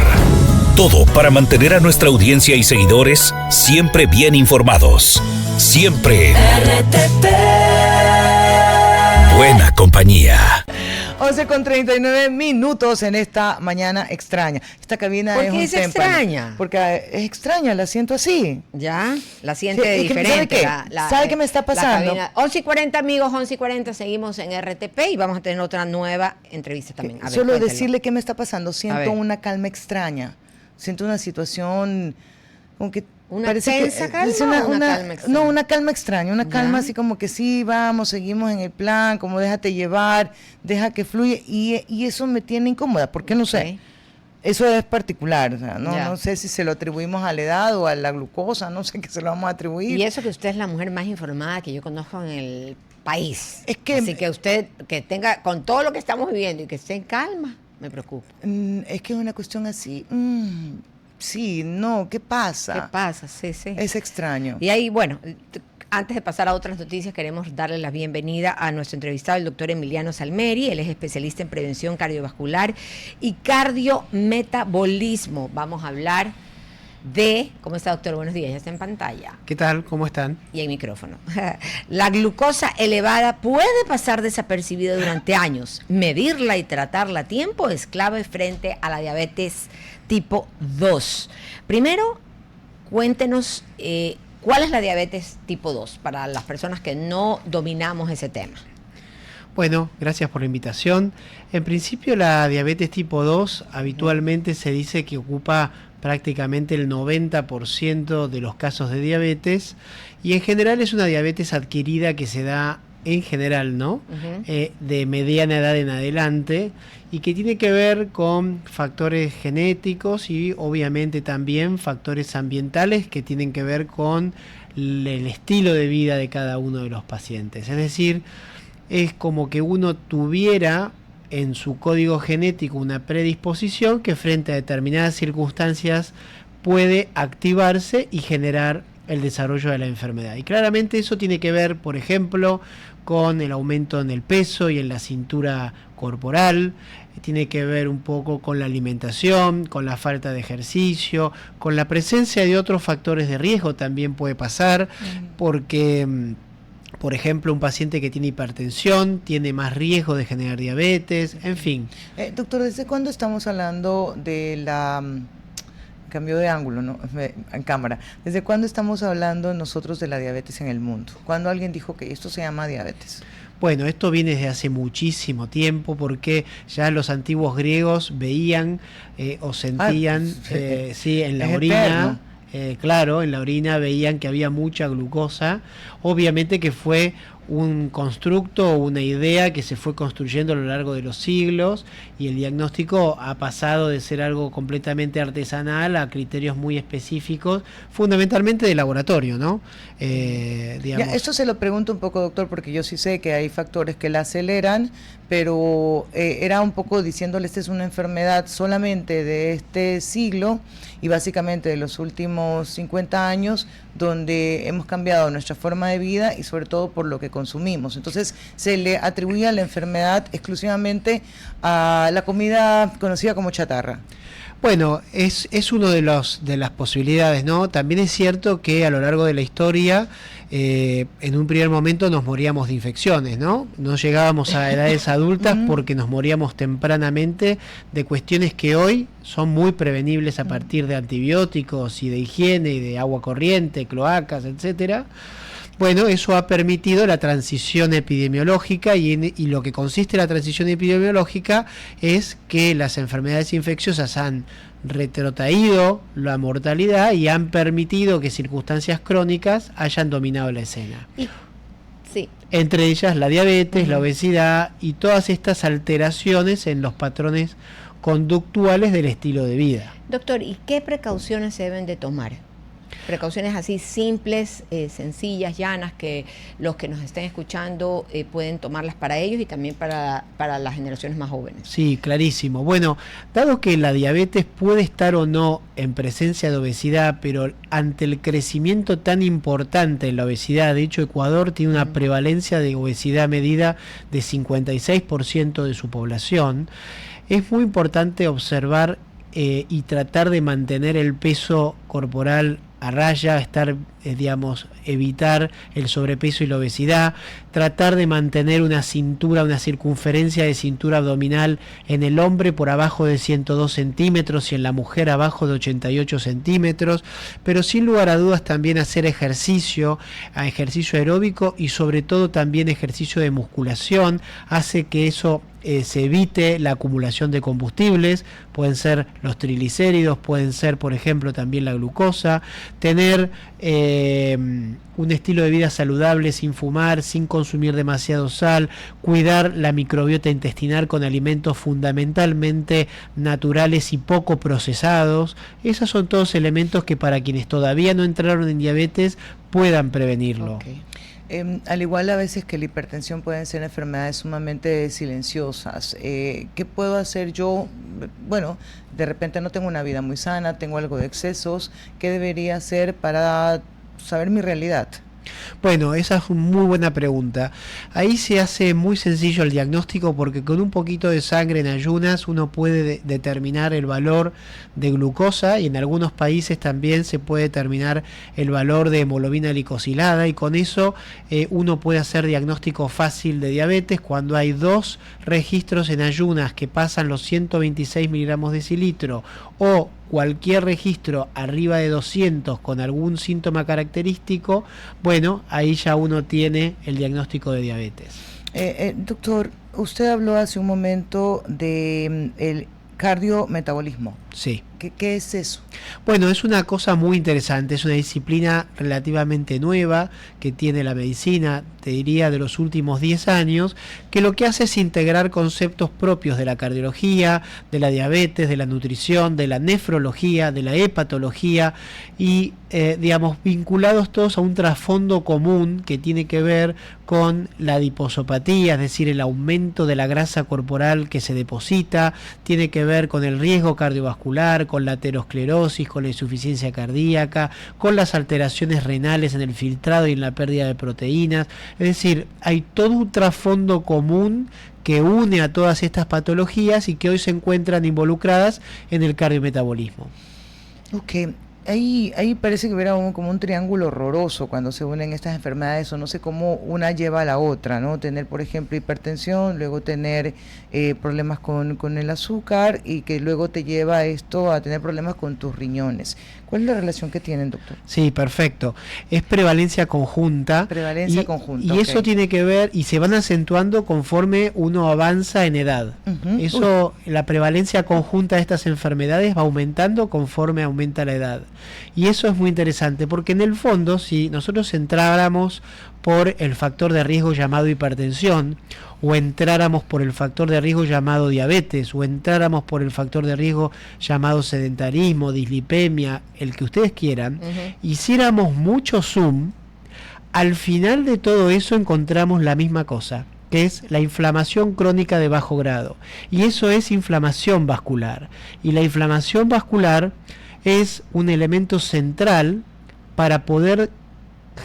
Todo para mantener a nuestra audiencia y seguidores siempre bien informados. Siempre RTP. Buena compañía. 11:39 en esta mañana extraña. Esta cabina ¿por es qué un es extraña? Porque es extraña, la siento así. Ya, la siente diferente. ¿Sabe qué me está pasando? 11:40, amigos, 11:40, seguimos en RTP y vamos a tener otra nueva entrevista también. A ver, solo cuéntalo. decirle qué me está pasando. Siento una calma extraña. Siento una situación como que ¿Una tensa calma o una calma extraña? No, una calma extraña, una calma así como que sí, vamos, seguimos en el plan, como déjate llevar, deja que fluye, y eso me tiene incómoda, porque no sé, eso es particular, o sea, no sé si se lo atribuimos a la edad o a la glucosa, no sé qué se lo vamos a atribuir. Y eso que usted es la mujer más informada que yo conozco en el país, es que, así que usted, que tenga, con todo lo que estamos viviendo y que esté en calma, me preocupa. Es que es una cuestión así, sí, no, ¿qué pasa? ¿Qué pasa? Sí. Es extraño. Y ahí, bueno, antes de pasar a otras noticias, queremos darle la bienvenida a nuestro entrevistado, el doctor Emiliano Salmeri. Él es especialista en prevención cardiovascular y cardiometabolismo. Vamos a hablar de... ¿Cómo está, doctor? Buenos días, ya está en pantalla. ¿Qué tal? ¿Cómo están? Y el micrófono. La glucosa elevada puede pasar desapercibida durante años. Medirla y tratarla a tiempo es clave frente a la diabetes tipo 2. Primero, cuéntenos cuál es la diabetes tipo 2 para las personas que no dominamos ese tema. Bueno, gracias por la invitación. En principio, la diabetes tipo 2 habitualmente se dice que ocupa prácticamente el 90% de los casos de diabetes, y en general es una diabetes adquirida que se da en general, ¿no? De mediana edad en adelante, y que tiene que ver con factores genéticos y obviamente también factores ambientales que tienen que ver con el estilo de vida de cada uno de los pacientes. Es decir, es como que uno tuviera en su código genético una predisposición que frente a determinadas circunstancias puede activarse y generar el desarrollo de la enfermedad. Y claramente eso tiene que ver, por ejemplo, con el aumento en el peso y en la cintura corporal, tiene que ver un poco con la alimentación, con la falta de ejercicio, con la presencia de otros factores de riesgo también puede pasar, porque, por ejemplo, un paciente que tiene hipertensión tiene más riesgo de generar diabetes, en fin. Doctor, ¿desde cuándo estamos hablando de la... cambio de ángulo, ¿no? En cámara. ¿Desde cuándo estamos hablando nosotros de la diabetes en el mundo? ¿Cuándo alguien dijo que esto se llama diabetes? Bueno, esto viene desde hace muchísimo tiempo porque ya los antiguos griegos veían o sentían en la orina, claro, en la orina veían que había mucha glucosa. Obviamente que fue un constructo o una idea que se fue construyendo a lo largo de los siglos, y el diagnóstico ha pasado de ser algo completamente artesanal a criterios muy específicos, fundamentalmente de laboratorio, ¿no? Digamos. Esto se lo pregunto un poco, doctor, porque yo sí sé que hay factores que la aceleran, pero era un poco diciéndole, esta es una enfermedad solamente de este siglo y básicamente de los últimos 50 años, donde hemos cambiado nuestra forma de vida y sobre todo por lo que consumimos. Entonces se le atribuía la enfermedad exclusivamente a la comida conocida como chatarra. Bueno, es uno de las posibilidades, ¿no? También es cierto que a lo largo de la historia, en un primer momento nos moríamos de infecciones, ¿no? No llegábamos a edades adultas porque nos moríamos tempranamente de cuestiones que hoy son muy prevenibles a partir de antibióticos y de higiene y de agua corriente, cloacas, etcétera. Bueno, eso ha permitido la transición epidemiológica y lo que consiste en la transición epidemiológica es que las enfermedades infecciosas han retrotraído la mortalidad y han permitido que circunstancias crónicas hayan dominado la escena. Sí. Entre ellas la diabetes, la obesidad y todas estas alteraciones en los patrones conductuales del estilo de vida. Doctor, ¿y qué precauciones se deben de tomar? Precauciones así simples, sencillas, llanas, que los que nos estén escuchando pueden tomarlas para ellos y también para las generaciones más jóvenes. Sí, clarísimo. Bueno, dado que la diabetes puede estar o no en presencia de obesidad, pero ante el crecimiento tan importante en la obesidad, de hecho Ecuador tiene una prevalencia de obesidad medida de 56% de su población, es muy importante observar y tratar de mantener el peso corporal a raya, evitar el sobrepeso y la obesidad, tratar de mantener una circunferencia de cintura abdominal en el hombre por abajo de 102 centímetros y en la mujer abajo de 88 centímetros, pero sin lugar a dudas también hacer ejercicio aeróbico y sobre todo también ejercicio de musculación, hace que eso se evite la acumulación de combustibles, pueden ser los triglicéridos, pueden ser por ejemplo también la glucosa, tener un estilo de vida saludable sin fumar, sin consumir demasiado sal, cuidar la microbiota intestinal con alimentos fundamentalmente naturales y poco procesados. Esos son todos elementos que para quienes todavía no entraron en diabetes puedan prevenirlo. Okay. Al igual a veces que la hipertensión pueden ser enfermedades sumamente silenciosas. ¿Qué puedo hacer yo? Bueno, de repente no tengo una vida muy sana, tengo algo de excesos. ¿Qué debería hacer para saber mi realidad? Bueno, esa es una muy buena pregunta. Ahí se hace muy sencillo el diagnóstico porque con un poquito de sangre en ayunas uno puede determinar el valor de glucosa y en algunos países también se puede determinar el valor de hemoglobina glicosilada y con eso uno puede hacer diagnóstico fácil de diabetes cuando hay 2 registros en ayunas que pasan los 126 miligramos de decilitro o cualquier registro arriba de 200 con algún síntoma característico, bueno, ahí ya uno tiene el diagnóstico de diabetes. Doctor, usted habló hace un momento de el cardiometabolismo. Sí. ¿Qué es eso? Bueno, es una cosa muy interesante, es una disciplina relativamente nueva que tiene la medicina, te diría, de los últimos 10 años, que lo que hace es integrar conceptos propios de la cardiología, de la diabetes, de la nutrición, de la nefrología, de la hepatología y, digamos, vinculados todos a un trasfondo común que tiene que ver con la adiposopatía, es decir, el aumento de la grasa corporal que se deposita, tiene que ver con el riesgo cardiovascular, con la aterosclerosis, con la insuficiencia cardíaca, con las alteraciones renales en el filtrado y en la pérdida de proteínas. Es decir, hay todo un trasfondo común que une a todas estas patologías y que hoy se encuentran involucradas en el cardiometabolismo. Ok. Ahí parece que hubiera como un triángulo horroroso cuando se unen estas enfermedades, o no sé cómo una lleva a la otra, ¿no? Tener, por ejemplo, hipertensión, luego tener problemas con el azúcar y que luego te lleva esto a tener problemas con tus riñones. ¿Cuál es la relación que tienen, doctor? Sí, perfecto. Es prevalencia conjunta. Prevalencia conjunta. Y eso tiene que ver, y se van acentuando conforme uno avanza en edad. Eso, la prevalencia conjunta de estas enfermedades va aumentando conforme aumenta la edad. Y eso es muy interesante, porque en el fondo, si nosotros entráramos por el factor de riesgo llamado hipertensión, o entráramos por el factor de riesgo llamado diabetes, o entráramos por el factor de riesgo llamado sedentarismo, dislipemia, el que ustedes quieran, hiciéramos mucho zoom, al final de todo eso encontramos la misma cosa, que es la inflamación crónica de bajo grado. Y eso es inflamación vascular. Y la inflamación vascular es un elemento central para poder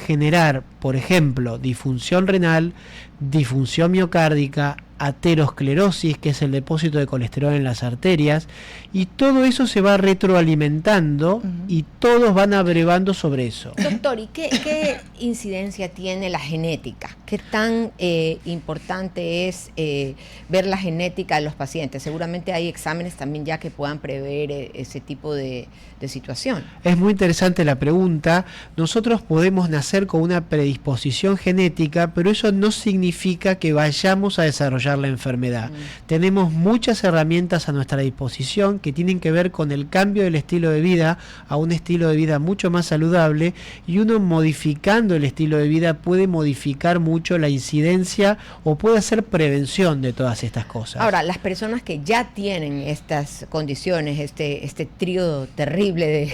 generar, por ejemplo, disfunción renal, disfunción miocárdica, aterosclerosis, que es el depósito de colesterol en las arterias, y todo eso se va retroalimentando y todos van abrevando sobre eso. Doctor, ¿y qué incidencia tiene la genética? ¿Qué tan importante es ver la genética de los pacientes? Seguramente hay exámenes también ya que puedan prever ese tipo de situación. Es muy interesante la pregunta. Nosotros podemos nacer con una predisposición genética, pero eso no significa que vayamos a desarrollar la enfermedad. Tenemos muchas herramientas a nuestra disposición que tienen que ver con el cambio del estilo de vida a un estilo de vida mucho más saludable, y uno modificando el estilo de vida puede modificar mucho la incidencia o puede hacer prevención de todas estas cosas. Ahora, las personas que ya tienen estas condiciones, este trío terrible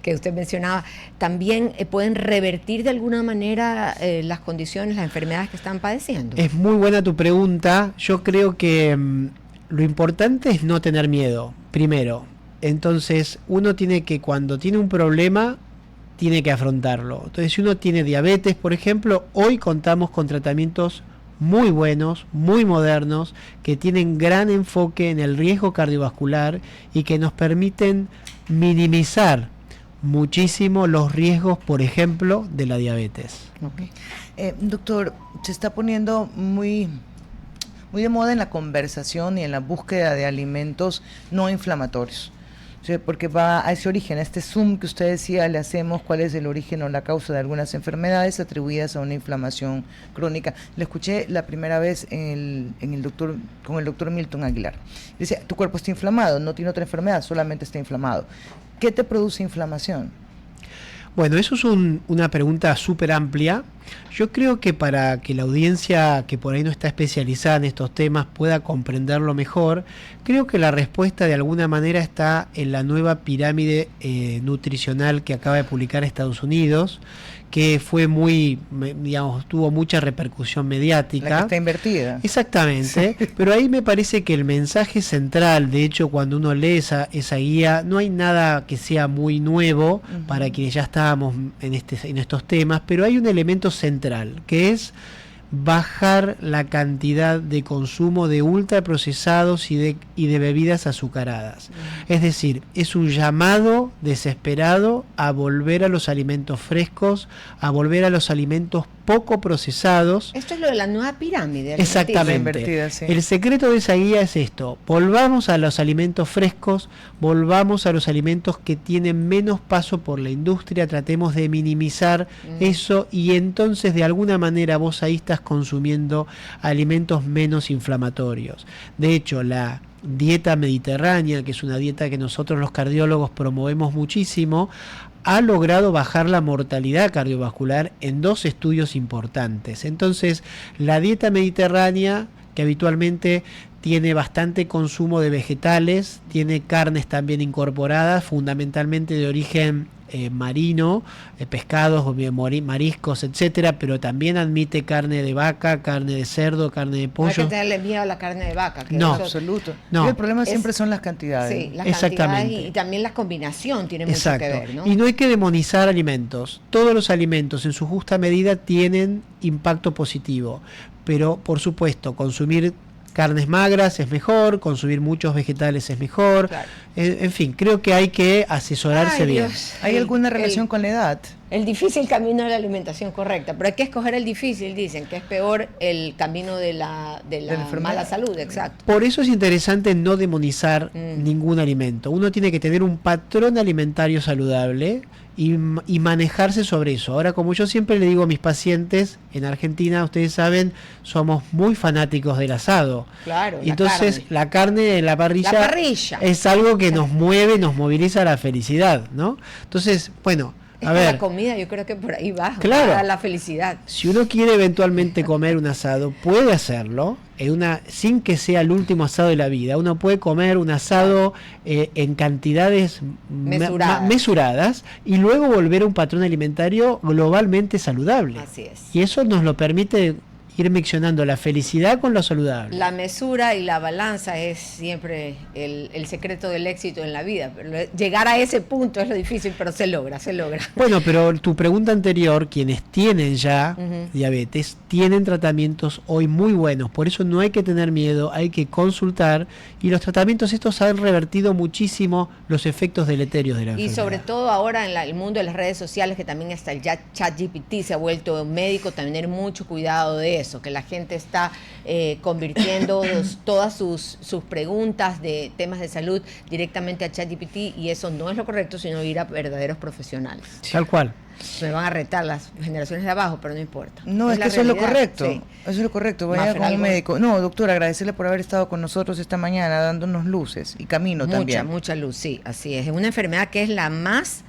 que usted mencionaba, también pueden revertir de alguna manera las condiciones, las enfermedades que están padeciendo. Es muy buena tu pregunta. Yo creo que lo importante es no tener miedo, primero. Entonces, uno tiene que, cuando tiene un problema, tiene que afrontarlo. Entonces, si uno tiene diabetes, por ejemplo, hoy contamos con tratamientos muy buenos, muy modernos, que tienen gran enfoque en el riesgo cardiovascular y que nos permiten minimizar muchísimo los riesgos, por ejemplo, de la diabetes. Okay. Doctor, se está poniendo muy de moda en la conversación y en la búsqueda de alimentos no inflamatorios. ¿Sí? Porque va a ese origen, a este zoom que usted decía, le hacemos cuál es el origen o la causa de algunas enfermedades atribuidas a una inflamación crónica. Le escuché la primera vez con el doctor Milton Aguilar. Dice, tu cuerpo está inflamado, no tiene otra enfermedad, solamente está inflamado. ¿Qué te produce inflamación? Bueno, eso es una pregunta súper amplia. Yo creo que para que la audiencia que por ahí no está especializada en estos temas pueda comprenderlo mejor, creo que la respuesta de alguna manera está en la nueva pirámide nutricional que acaba de publicar Estados Unidos, que fue tuvo mucha repercusión mediática. La que está invertida. Exactamente, sí. Pero ahí me parece que el mensaje central, de hecho, cuando uno lee esa guía, no hay nada que sea muy nuevo para quienes ya estábamos en estos temas, pero hay un elemento central, que es bajar la cantidad de consumo de ultraprocesados y de bebidas azucaradas. Es decir, es un llamado desesperado a volver a los alimentos frescos, a volver a los alimentos poco procesados. Esto es lo de la nueva pirámide. Exactamente. Invertida, sí. El secreto de esa guía es esto: volvamos a los alimentos frescos, volvamos a los alimentos que tienen menos paso por la industria, tratemos de minimizar eso, y entonces de alguna manera vos ahí estás consumiendo alimentos menos inflamatorios. De hecho, la dieta mediterránea, que es una dieta que nosotros los cardiólogos promovemos muchísimo, ha logrado bajar la mortalidad cardiovascular en 2 estudios importantes. Entonces, la dieta mediterránea, que habitualmente tiene bastante consumo de vegetales, tiene carnes también incorporadas, fundamentalmente de origen marino, pescados, mariscos, etcétera, pero también admite carne de vaca, carne de cerdo, carne de pollo. No hay que tenerle miedo a la carne de vaca. Que no, absoluto. No. El problema siempre son las cantidades. Sí, las cantidades y también la combinación tiene mucho que ver, ¿no? Y no hay que demonizar alimentos. Todos los alimentos en su justa medida tienen impacto positivo, pero por supuesto consumir carnes magras es mejor, consumir muchos vegetales es mejor. Claro. En fin, creo que hay que asesorarse bien. Dios. ¿Hay alguna relación con la edad? El difícil camino de la alimentación correcta, pero hay que escoger el difícil, dicen, que es peor el camino de la mala salud, exacto. Por eso es interesante no demonizar ningún alimento. Uno tiene que tener un patrón alimentario saludable y manejarse sobre eso. Ahora, como yo siempre le digo a mis pacientes, en Argentina, ustedes saben, somos muy fanáticos del asado. Claro. Y entonces la carne en la parrilla es algo que nos mueve, nos moviliza la felicidad, ¿no? Entonces, bueno, a ver, la comida, yo creo que por ahí va, claro, para la felicidad. Si uno quiere eventualmente comer un asado, puede hacerlo sin que sea el último asado de la vida. Uno puede comer un asado en cantidades mesuradas y luego volver a un patrón alimentario globalmente saludable. Así es. Y eso nos lo permite ir miccionando la felicidad con lo saludable. La mesura y la balanza es siempre el secreto del éxito en la vida. Pero llegar a ese punto es lo difícil, pero se logra. Bueno, pero tu pregunta anterior, quienes tienen ya diabetes, tienen tratamientos hoy muy buenos. Por eso no hay que tener miedo, hay que consultar. Y los tratamientos estos han revertido muchísimo los efectos deleterios de la enfermedad. Y sobre todo ahora en el mundo de las redes sociales, que también está el ChatGPT, se ha vuelto médico, tener mucho cuidado de eso, que la gente está convirtiendo todas sus preguntas de temas de salud directamente a ChatGPT, y eso no es lo correcto, sino ir a verdaderos profesionales. Tal cual. Me van a retar las generaciones de abajo, pero no importa. No, es que eso es lo correcto. Sí. Eso es lo correcto. Vaya con un médico. No, doctora, agradecerle por haber estado con nosotros esta mañana, dándonos luces y camino también. Mucha luz, sí, así es. Es una enfermedad que es la más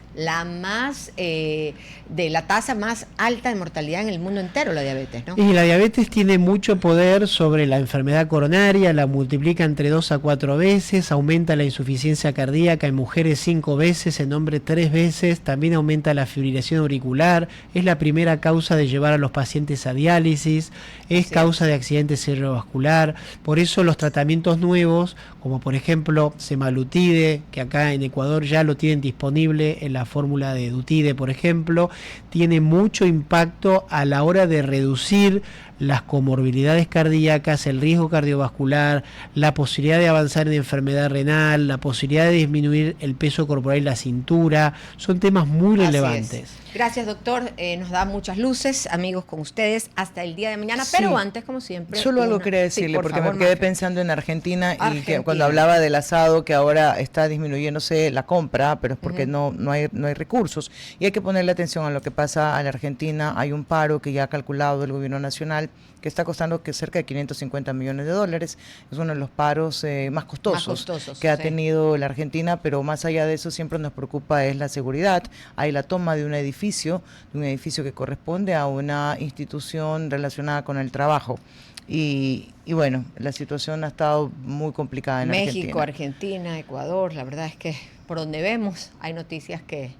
de la tasa más alta de mortalidad en el mundo entero, la diabetes, ¿no? Y la diabetes tiene mucho poder sobre la enfermedad coronaria, la multiplica entre 2 a 4 veces, aumenta la insuficiencia cardíaca en mujeres 5 veces, en hombres 3 veces, también aumenta la fibrilación auricular, es la primera causa de llevar a los pacientes a diálisis, es causa de accidente cerebrovascular. Por eso los tratamientos nuevos, como por ejemplo semaglutide, que acá en Ecuador ya lo tienen disponible en la fórmula de Dutide, por ejemplo, tiene mucho impacto a la hora de reducir las comorbilidades cardíacas, el riesgo cardiovascular, la posibilidad de avanzar en enfermedad renal, la posibilidad de disminuir el peso corporal y la cintura. Son temas muy relevantes. Gracias, doctor. Nos da muchas luces, amigos, con ustedes hasta el día de mañana, pero antes, como siempre. Solo algo quería decirle, porque me quedé pensando en Argentina y que cuando hablaba del asado, que ahora está disminuyéndose la compra, pero es porque no hay recursos. Y hay que ponerle atención a lo que pasa en la Argentina. Hay un paro que ya ha calculado el gobierno nacional, que está costando cerca de $550 millones. Es uno de los paros más costosos que ha tenido la Argentina, pero más allá de eso siempre nos preocupa es la seguridad. Hay la toma de un edificio que corresponde a una institución relacionada con el trabajo. Y bueno, la situación ha estado muy complicada en México, Argentina, Ecuador, la verdad es que por donde vemos hay noticias que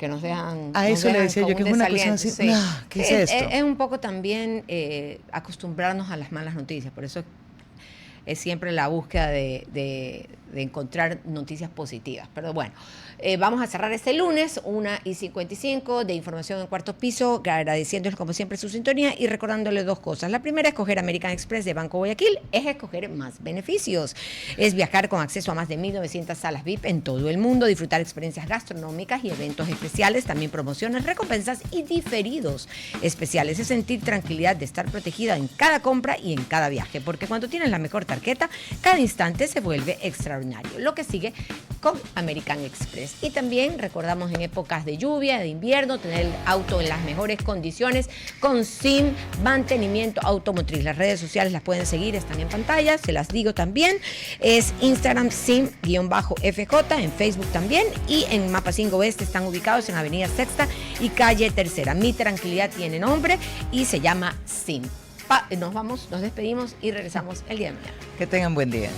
nos dejan. A eso le decía yo, que es una cosa así. Sí. ¿Qué es esto? Es un poco también acostumbrarnos a las malas noticias, por eso es siempre la búsqueda de encontrar noticias positivas. Pero bueno, vamos a cerrar este lunes, 1:55 de Información en Cuarto Piso, agradeciéndoles como siempre su sintonía y recordándoles 2 cosas. La primera, escoger American Express de Banco Guayaquil es escoger más beneficios. Es viajar con acceso a más de 1.900 salas VIP en todo el mundo, disfrutar experiencias gastronómicas y eventos especiales, también promociones, recompensas y diferidos especiales. Es sentir tranquilidad de estar protegida en cada compra y en cada viaje, porque cuando tienes la mejor tarjeta, cada instante se vuelve extraordinario. Lo que sigue con American Express. Y también recordamos en épocas de lluvia, de invierno, tener el auto en las mejores condiciones con SIM Mantenimiento Automotriz. Las redes sociales las pueden seguir, están en pantalla, se las digo también. Es Instagram SIM-FJ, en Facebook también, y en Mapa 5 Oeste están ubicados en Avenida Sexta y Calle Tercera. Mi tranquilidad tiene nombre y se llama SIM. Nos despedimos y regresamos el día de mañana. Que tengan buen día.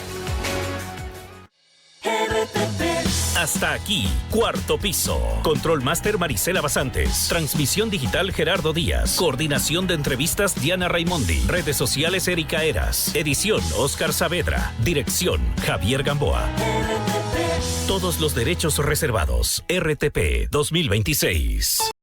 Hasta aquí, Cuarto Piso. Control Master Marisela Basantes. Transmisión digital Gerardo Díaz. Coordinación de entrevistas Diana Raimondi. Redes sociales Erika Eras. Edición Oscar Saavedra. Dirección Javier Gamboa. Todos los derechos reservados. RTP 2026.